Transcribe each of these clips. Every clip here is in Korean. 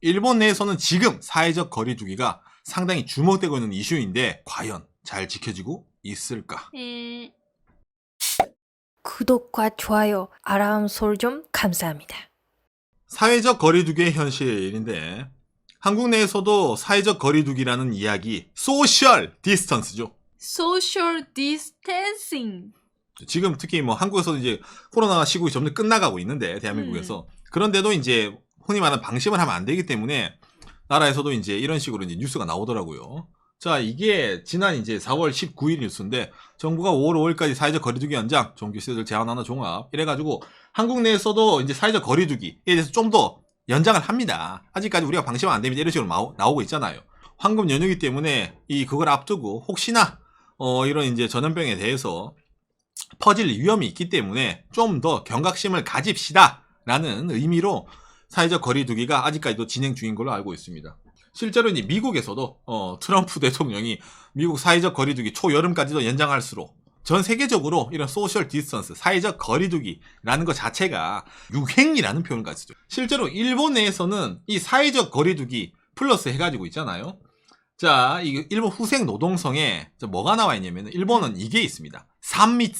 일본 내에서는 지금 사회적 거리두기가 상당히 주목되고 있는 이슈인데 과연 잘 지켜지고 있을까? 구독과 좋아요, 알람 설정 감사합니다. 사회적 거리두기의 현실인데 한국 내에서도 사회적 거리두기라는 이야기, 소셜 디스턴스죠. Social distancing. 지금 특히 뭐 한국에서도 이제 코로나 시국이 점점 끝나가고 있는데 대한민국에서 그런데도 이제 흔히 말하는 방심을 하면 안 되기 때문에 나라에서도 이제 이런 식으로 이제 뉴스가 나오더라고요. 자, 이게 지난 이제 4월 19일 뉴스인데 정부가 5월 5일까지 사회적 거리두기 연장, 종교 시설들 제한 완화 종합 이래가지고 한국 내에서도 이제 사회적 거리두기에 대해서 좀 더 연장을 합니다. 아직까지 우리가 방심하면 안 됩니다. 이런 식으로 나오고 있잖아요. 황금 연휴이기 때문에 그걸 앞두고 혹시나 이런 이제 전염병에 대해서 퍼질 위험이 있기 때문에 좀 더 경각심을 가집시다라는 의미로 사회적 거리두기가 아직까지도 진행 중인 걸로 알고 있습니다. 실제로 이제 미국에서도 트럼프 대통령이 미국 사회적 거리두기 초여름까지도 연장할수록 전 세계적으로 이런 소셜 디스턴스, 사회적 거리두기라는 것 자체가 유행이라는 표현을 쓰죠. 실제로 일본 내에서는 이 사회적 거리두기 플러스 해가지고 있잖아요. 자, 이 일본 후생 노동성에 뭐가 나와 있냐면 일본은 이게 있습니다. 3密.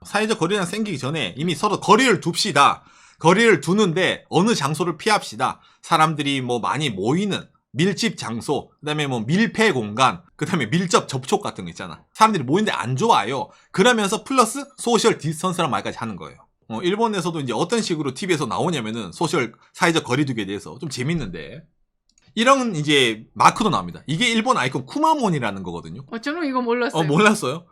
사회적 거리가 생기기 전에 이미 서로 거리를 둡시다. 거리를 두는데 어느 장소를 피합시다. 사람들이 뭐 많이 모이는 밀집 장소, 그 다음에 뭐 밀폐 공간, 그 다음에 밀접 접촉 같은 거 있잖아. 사람들이 모이는데 안 좋아요. 그러면서 플러스 소셜 디스턴스란 말까지 하는 거예요. 일본에서도 이제 어떤 식으로 TV에서 나오냐면은 사회적 거리두기에 대해서 좀 재밌는데 이런 이제 마크도 나옵니다. 이게 일본 아이콘 쿠마몬이라는 거거든요. 저는 이거 몰랐어요. 몰랐어요?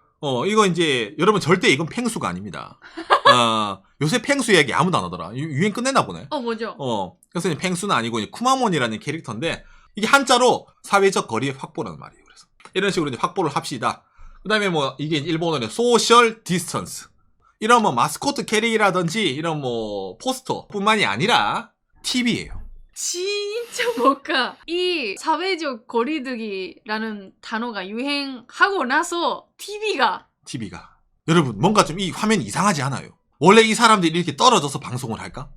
이거 이제 여러분 절대 이건 펭수가 아닙니다. 요새 펭수 이야기 아무도 안 하더라. 유행 끝냈나 보네. 뭐죠? 그래서 이제 펭수는 아니고 이제 쿠마몬이라는 캐릭터인데 이게 한자로 사회적 거리 확보라는 말이에요. 그래서 이런 식으로 이제 확보를 합시다. 그다음에 뭐 이게 일본어로 소셜 디스턴스. 이런 뭐 마스코트 캐릭이라든지 이런 뭐 포스터뿐만이 아니라 TV예요. 진짜 뭔가 이 사회적 거리두기라는 단어가 유행하고 나서 TV가 여러분 뭔가 좀 이 화면이 이상하지 않아요? 원래 이 사람들이 이렇게 떨어져서 방송을 할까?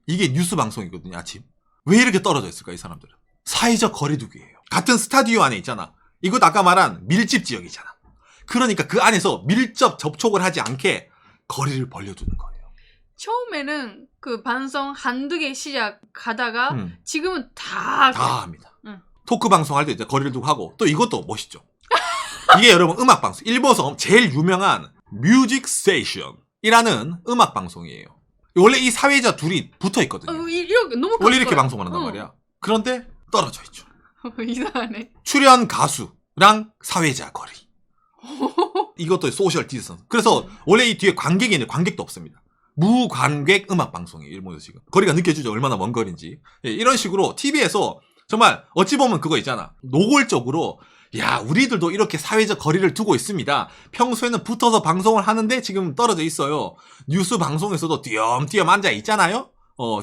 이게 뉴스 방송이거든요. 아침. 왜 이렇게 떨어져 있을까 이 사람들은? 사회적 거리두기예요. 같은 스타디오 안에 있잖아. 이것도 아까 말한 밀집 지역이잖아. 그러니까 그 안에서 밀접 접촉을 하지 않게 거리를 벌려두는 거예요. 처음에는 그 방송 한두 개 시작하다가 지금은 다 합니다. 토크 방송할 때 이제 거리를 두고 하고 또 이것도 멋있죠. 이게 여러분 음악 방송. 일본에서 제일 유명한 뮤직 스테이션이라는 음악 방송이에요. 원래 이 사회자 둘이 붙어 있거든요. 이렇게 너무 원래 이렇게 방송을 한단 말이야. 그런데 떨어져 있죠. 이상하네. 출연 가수랑 사회자 거리. 이것도 소셜 디스턴스. 그래서 원래 이 뒤에 관객이 있는데 관객도 없습니다. 무관객 음악 방송이에요. 일본에서 지금. 거리가 느껴지죠. 얼마나 먼 거리인지. 이런 식으로 TV에서 정말 어찌 보면 그거 있잖아. 노골적으로 야, 우리들도 이렇게 사회적 거리를 두고 있습니다. 평소에는 붙어서 방송을 하는데 지금 떨어져 있어요. 뉴스 방송에서도 띄엄띄엄 앉아 있잖아요.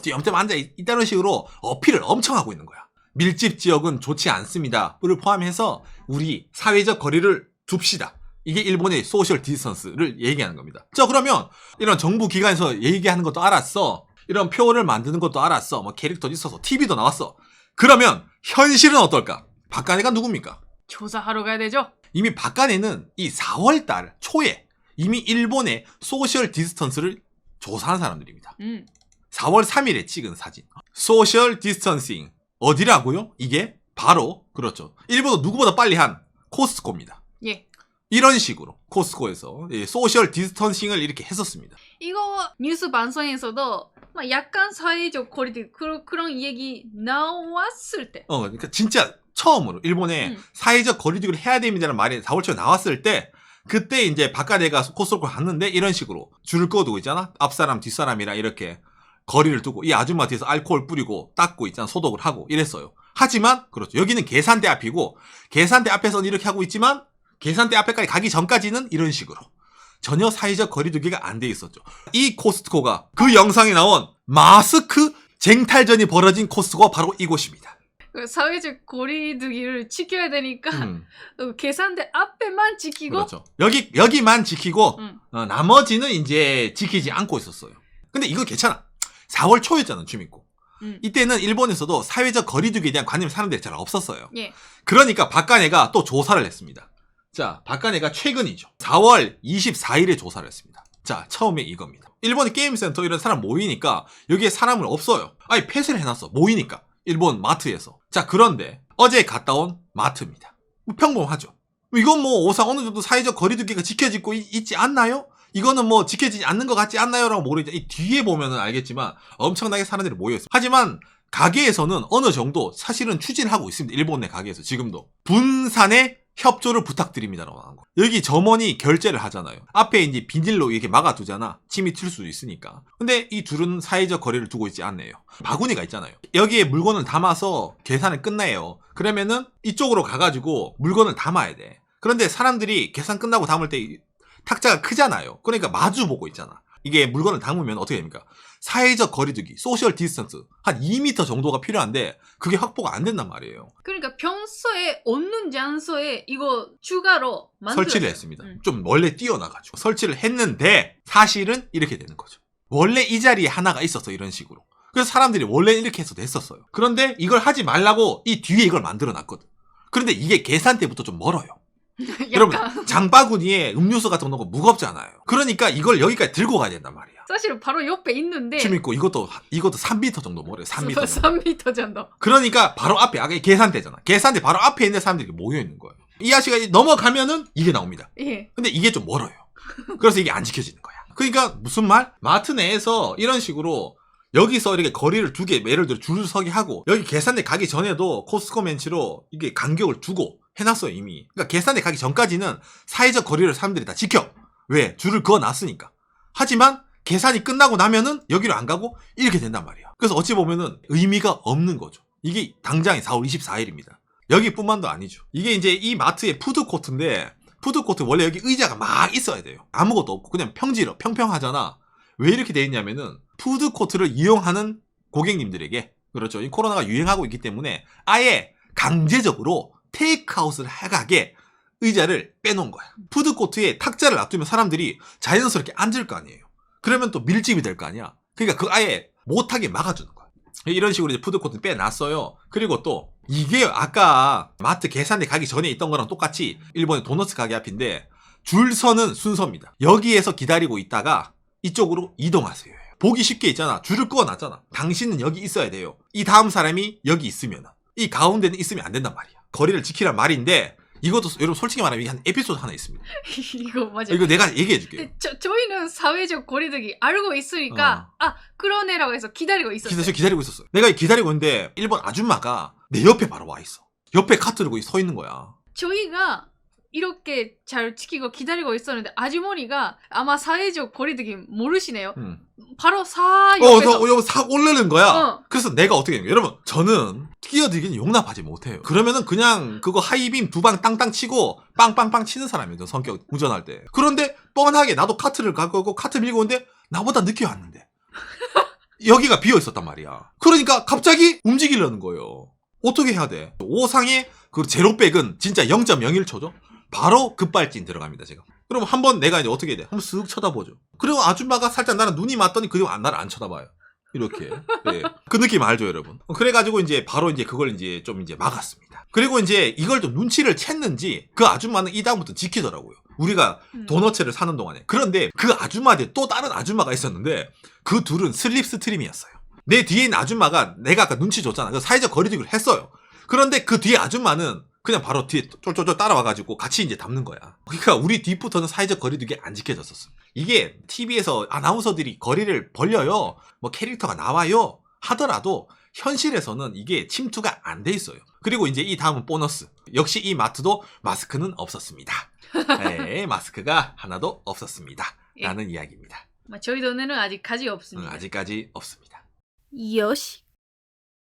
띄엄띄엄 앉아 있다는 식으로 어필을 엄청 하고 있는 거야. 밀집 지역은 좋지 않습니다.를 포함해서 우리 사회적 거리를 둡시다. 이게 일본의 소셜 디스턴스를 얘기하는 겁니다. 자, 그러면 이런 정부 기관에서 얘기하는 것도 알았어. 이런 표를 만드는 것도 알았어. 뭐 캐릭터도 있어서 TV도 나왔어. 그러면 현실은 어떨까? 박간애가 누굽니까? 조사하러 가야 되죠? 이미 박간애는 이 4월달 초에 이미 일본의 소셜 디스턴스를 조사한 사람들입니다. 4월 3일에 찍은 사진. 소셜 디스턴싱. 어디라고요? 이게 바로 그렇죠. 일본도 누구보다 빨리 한 코스트코입니다. 예. 이런 식으로 코스트코에서 소셜 디스턴싱을 이렇게 했었습니다. 이거 뉴스 방송에서도 막 약간 사회적 거리두기 그런 얘기 나왔을 때. 그러니까 진짜 처음으로 일본에 사회적 거리두기를 해야 됩니다라는 말이 4월 초에 나왔을 때 그때 이제 박간애가 코스트코 갔는데 이런 식으로 줄을 꺼두고 있잖아. 앞사람 뒷사람이랑 이렇게 거리를 두고 이 아줌마 뒤에서 알코올 뿌리고 닦고 있잖아. 소독을 하고 이랬어요. 하지만 그렇죠. 여기는 계산대 앞이고 계산대 앞에서는 이렇게 하고 있지만 계산대 앞에까지 가기 전까지는 이런 식으로 전혀 사회적 거리두기가 안 돼 있었죠. 이 코스트코가 그 영상에 나온 마스크 쟁탈전이 벌어진 코스트코가 바로 이곳입니다. 사회적 거리두기를 지켜야 되니까 계산대 앞에만 지키고 그렇죠. 여기만 지키고 나머지는 이제 지키지 않고 있었어요. 근데 이거 괜찮아. 4월 초였잖아, 주민고. 이때는 일본에서도 사회적 거리두기에 대한 관념이 사람들이 잘 없었어요. 예. 그러니까 박간혜가 또 조사를 했습니다. 자, 박간혜가 최근이죠. 4월 24일에 조사를 했습니다. 자, 처음에 이겁니다. 일본의 게임센터 이런 사람 모이니까 여기에 사람을 없어요. 아니, 폐쇄를 해놨어. 모이니까. 일본 마트에서. 자, 그런데 어제 갔다 온 마트입니다. 평범하죠. 이건 뭐 오상 어느 정도 사회적 거리두기가 지켜지고 있지 않나요? 이거는 뭐 지켜지지 않는 것 같지 않나요? 라고 모르겠죠. 이 뒤에 보면은 알겠지만 엄청나게 사람들이 모여있어요. 하지만 가게에서는 어느 정도 사실은 추진을 하고 있습니다. 일본 내 가게에서 지금도. 분산의 협조를 부탁드립니다라고 하는 거. 여기 점원이 결제를 하잖아요. 앞에 이제 비닐로 이렇게 막아두잖아. 침이 튈 수도 있으니까. 근데 이 둘은 사회적 거리를 두고 있지 않네요. 바구니가 있잖아요. 여기에 물건을 담아서 계산을 끝내요. 그러면은 이쪽으로 가가지고 물건을 담아야 돼. 그런데 사람들이 계산 끝나고 담을 때 탁자가 크잖아요. 그러니까 마주 보고 있잖아. 이게 물건을 담으면 어떻게 됩니까? 사회적 거리두기, 소셜 디스턴스 한 2m 정도가 필요한데 그게 확보가 안 된단 말이에요. 그러니까 평소에 없는 장소에 이거 추가로 설치를 했습니다. 좀 원래 뛰어나가지고 설치를 했는데 사실은 이렇게 되는 거죠. 원래 이 자리에 하나가 있었어, 이런 식으로. 그래서 사람들이 원래 이렇게 해서도 했었어요. 그런데 이걸 하지 말라고 이 뒤에 이걸 만들어 놨거든. 그런데 이게 계산대부터 좀 멀어요. 여러분, 장바구니에 음료수 같은 거 넣고 무겁잖아요. 그러니까 이걸 여기까지 들고 가야 된단 말이야. 사실 바로 옆에 있는데 침 있고 이것도 3m 정도 멀어요. 3m 정도. 3m 정도. 그러니까 바로 앞에 아까 계산대잖아. 계산대 바로 앞에 있는 사람들이 모여 있는 거예요. 이 아저씨가 넘어가면은 이게 나옵니다. 예. 근데 이게 좀 멀어요. 그래서 이게 안 지켜지는 거야. 그러니까 무슨 말? 마트 내에서 이런 식으로 여기서 이렇게 거리를 두게, 예를 들어 줄 서게 하고 여기 계산대 가기 전에도 코스코 멘치로 이게 간격을 두고 해놨어요, 이미. 그러니까 계산대 가기 전까지는 사회적 거리를 사람들이 다 지켜. 왜? 줄을 그어놨으니까. 하지만 계산이 끝나고 나면은 여기로 안 가고 이렇게 된단 말이야. 그래서 어찌 보면은 의미가 없는 거죠. 이게 당장이 4월 24일입니다. 여기뿐만도 아니죠. 이게 이제 이 마트의 푸드코트인데 푸드코트 원래 여기 의자가 막 있어야 돼요. 아무것도 없고 그냥 평평하잖아. 왜 이렇게 돼 있냐면은 푸드코트를 이용하는 고객님들에게, 그렇죠, 이 코로나가 유행하고 있기 때문에 아예 강제적으로 테이크아웃을 하게 의자를 빼놓은 거야. 푸드코트에 탁자를 놔두면 사람들이 자연스럽게 앉을 거 아니에요. 그러면 또 밀집이 될 거 아니야. 그러니까 그 아예 못하게 막아주는 거야. 이런 식으로 이제 푸드코트 빼놨어요. 그리고 또 이게 아까 마트 계산대 가기 전에 있던 거랑 똑같이 일본의 도너츠 가게 앞인데 줄 서는 순서입니다. 여기에서 기다리고 있다가 이쪽으로 이동하세요. 보기 쉽게 있잖아. 줄을 그어놨잖아. 당신은 여기 있어야 돼요. 이 다음 사람이 여기 있으면, 이 가운데는 있으면 안 된단 말이야. 거리를 지키란 말인데 이것도 여러분 솔직히 말하면 이게 한 에피소드 하나 있습니다. 이거 맞아. 이거 내가 얘기해 줄게요. 저희는 사회적 거리두기 알고 있으니까 그런 애라고 해서 기다리고 있었어요. 기다리고 있었어요. 내가 기다리고 있는데 일본 아줌마가 내 옆에 바로 와 있어. 옆에 카트 들고 서 있는 거야. 저희가 이렇게 잘 지키고 기다리고 있었는데 아주머니가 아마 사회적 거리두기 모르시네요. 바로 옆에서 여기 싹 올르는 거야. 어. 그래서 내가 어떻게 해요? 여러분, 저는 끼어들기는 용납하지 못해요. 그러면은 그냥 그거 하이빔 2방 땅땅 치고 빵빵빵 치는 사람이에요. 성격 운전할 때. 그런데 뻔하게 나도 카트를 가고 카트 밀고 오는데 나보다 늦게 왔는데 여기가 비어 있었단 말이야. 그러니까 갑자기 움직이려는 거예요. 어떻게 해야 돼? 오상의 그 제로백은 진짜 0.01초죠. 바로 급발진 들어갑니다, 제가. 그럼 한번 내가 이제 어떻게 해야 돼? 한번 쓱 쳐다보죠. 그리고 아줌마가 살짝 나랑 눈이 맞더니 그리고 나를 안 쳐다봐요. 이렇게. 네. 그 느낌 알죠, 여러분? 그래가지고 이제 바로 이제 그걸 이제 좀 이제 막았습니다. 그리고 이제 이걸 좀 눈치를 챘는지 그 아줌마는 이 다음부터 지키더라고요. 우리가 도너츠를 사는 동안에. 그런데 그 아줌마한테 또 다른 아줌마가 있었는데 그 둘은 슬립스트림이었어요. 내 뒤에 있는 아줌마가 내가 아까 눈치 줬잖아. 그래서 사회적 거리두기를 했어요. 그런데 그 뒤에 아줌마는 그냥 바로 뒤에 쫄쫄쫄 따라와가지고 같이 이제 담는 거야. 그러니까 우리 뒤부터는 사회적 거리두기 안 지켜졌었어. 이게 TV에서 아나운서들이 거리를 벌려요. 뭐 캐릭터가 나와요. 하더라도 현실에서는 이게 침투가 안 돼 있어요. 그리고 이제 이 다음은 보너스. 역시 이 마트도 마스크는 없었습니다. 네, 마스크가 하나도 없었습니다. 라는 이야기입니다. 저희 동네는 아직까지 없습니다. 아직까지 없습니다. 요시.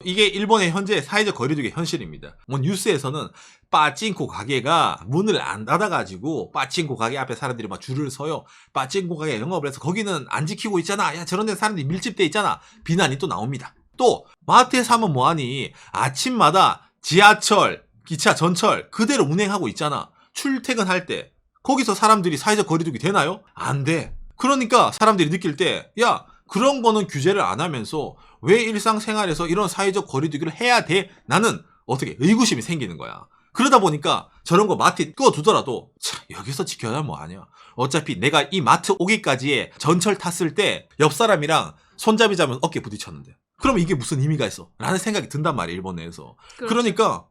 이게 일본의 현재 사회적 거리두기 현실입니다. 뭐 뉴스에서는 빠찡코 가게가 문을 안 닫아가지고 빠찡코 가게 앞에 사람들이 막 줄을 서요. 빠찡코 가게 영업을 해서 거기는 안 지키고 있잖아. 야, 저런 데 사람들이 밀집돼 있잖아. 비난이 또 나옵니다. 또 마트에서 하면 뭐하니? 아침마다 지하철, 기차, 전철 그대로 운행하고 있잖아. 출퇴근할 때 거기서 사람들이 사회적 거리두기 되나요? 안 돼. 그러니까 사람들이 느낄 때 야, 그런 거는 규제를 안 하면서 왜 일상생활에서 이런 사회적 거리두기를 해야 돼? 나는 어떻게 의구심이 생기는 거야. 그러다 보니까 저런 거 마트에 끄어두더라도 참 여기서 지켜야 뭐하냐. 어차피 내가 이 마트 오기까지의 전철 탔을 때 옆 사람이랑 손잡이 잡으면 어깨 부딪혔는데 그럼 이게 무슨 의미가 있어? 라는 생각이 든단 말이에요. 일본 내에서. 그렇죠. 그러니까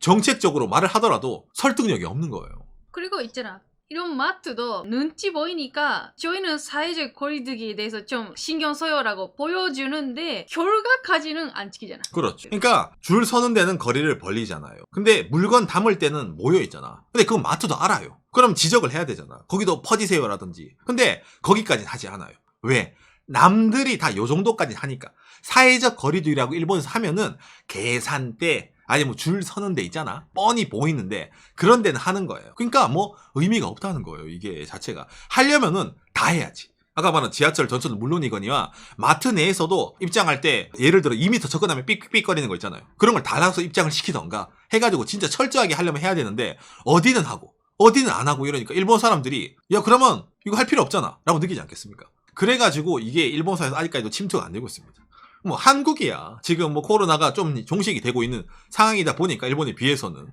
정책적으로 말을 하더라도 설득력이 없는 거예요. 그리고 있잖아. 이런 마트도 눈치 보이니까 저희는 사회적 거리두기에 대해서 좀 신경 써요라고 보여주는데 결과까지는 안 지키잖아. 그렇죠. 그러니까 줄 서는 데는 거리를 벌리잖아요. 근데 물건 담을 때는 모여 있잖아. 근데 그건 마트도 알아요. 그럼 지적을 해야 되잖아. 거기도 퍼지세요라든지. 근데 거기까지는 하지 않아요. 왜? 남들이 다 요 정도까지 하니까. 사회적 거리두기라고 일본에서 하면은 계산대 아니 줄 서는 데 있잖아. 뻔히 보이는데 그런 데는 하는 거예요. 그러니까 의미가 없다는 거예요. 이게 자체가. 하려면은 다 해야지. 아까 말한 지하철, 전철은 물론이거니와 마트 내에서도 입장할 때 예를 들어 2m 접근하면 삑삑거리는 거 있잖아요. 그런 걸 달아서 입장을 시키던가 해가지고 진짜 철저하게 하려면 해야 되는데 어디는 하고 어디는 안 하고 이러니까 일본 사람들이 야 그러면 이거 할 필요 없잖아 라고 느끼지 않겠습니까? 그래가지고 이게 일본 사회에서 아직까지도 침투가 안 되고 있습니다. 한국이야. 지금 코로나가 좀 종식이 되고 있는 상황이다 보니까 일본에 비해서는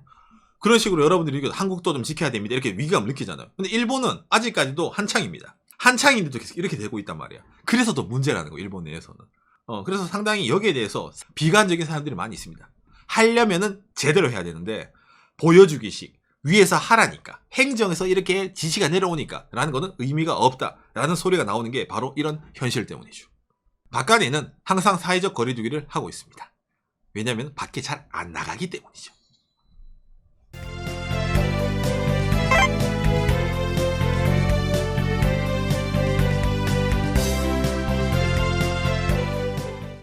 그런 식으로 여러분들이 한국도 좀 지켜야 됩니다. 이렇게 위기감을 느끼잖아요. 근데 일본은 아직까지도 한창입니다. 한창인데도 계속 이렇게 되고 있단 말이야. 그래서 더 문제라는 거 일본 내에서는. 그래서 상당히 여기에 대해서 비관적인 사람들이 많이 있습니다. 하려면은 제대로 해야 되는데 보여주기식 위에서 하라니까 행정에서 이렇게 지시가 내려오니까 라는 거는 의미가 없다라는 소리가 나오는 게 바로 이런 현실 때문이죠. 바깥에는 항상 사회적 거리두기를 하고 있습니다. 왜냐하면 밖에 잘 안 나가기 때문이죠.